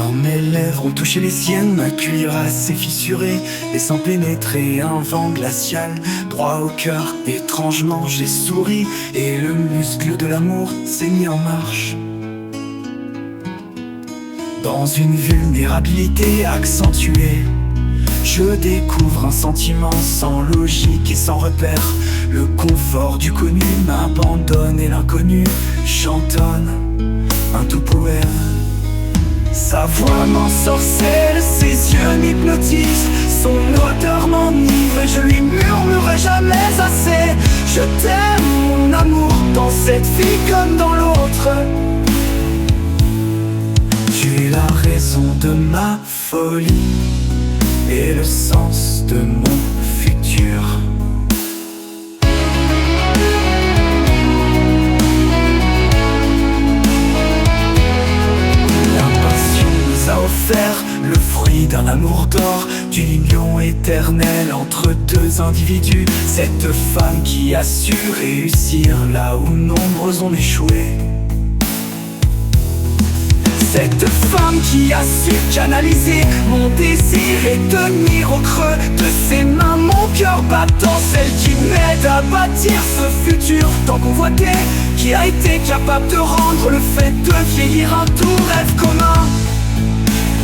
Quand mes lèvres ont touché les siennes, ma cuirasse s'est fissurée, laissant pénétrer un vent glacial. Droit au cœur, étrangement j'ai souri, et le muscle de l'amour s'est mis en marche. Dans une vulnérabilité accentuée, je découvre un sentiment sans logique et sans repère. Le confort du connu m'abandonne et l'inconnu chantonne un doux poème. Sa voix m'ensorcelle, ses yeux m'hypnotisent, son odeur m'enivre et je lui murmurerai jamais assez. Je t'aime mon amour, dans cette vie comme dans l'autre. Tu es la raison de ma folie et le sens de mon futur. L'impatience nous a offert le fruit d'un amour d'or, d'une union éternelle entre deux individus. Cette femme qui a su réussir là où nombreux ont échoué. Cette femme qui a su canaliser mon désir et tenir au creux de ses mains mon cœur battant. Celle qui m'aide à bâtir ce futur tant convoité, qui a été capable de rendre le fait de vieillir un doux rêve commun.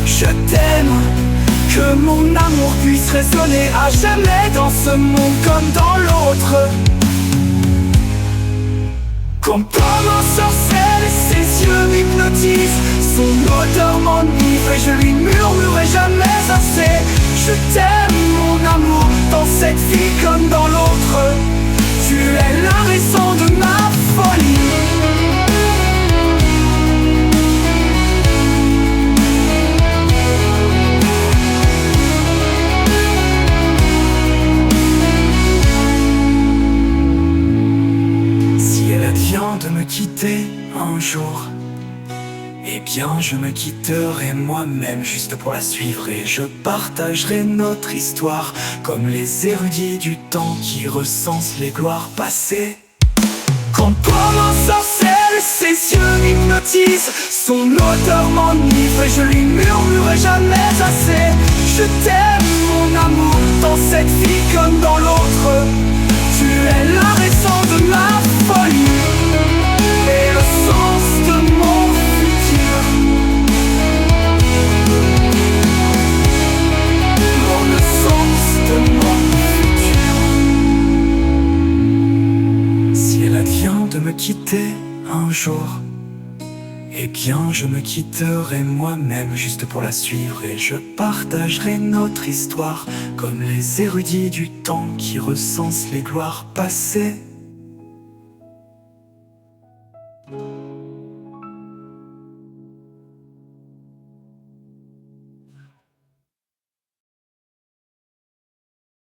Je t'aime, que mon amour puisse résonner à jamais dans ce monde comme dans l'autre. Comme un sorcelle, ses yeux m'hypnotisent, son odeur m'enivre et je lui murmurerai jamais assez. Je t'aime mon amour, dans cette vie comme dans l'autre. Tu es la raison de ma folie. Si elle vient de me quitter un jour, eh bien je me quitterai moi-même juste pour la suivre, et je partagerai notre histoire comme les érudits du temps qui recensent les gloires passées. Quand un sorcelle, ses yeux m'hypnotisent, son odeur m'enivre et je lui murmurerai jamais assez. Je t'aime mon amour, dans cette vie comme dans l'autre. Tu es la raison de ma folie et le sens de mon futur. Le sens de mon futur. Si elle vient de me quitter un jour, eh bien je me quitterai moi-même juste pour la suivre, et je partagerai notre histoire comme les érudits du temps qui recensent les gloires passées.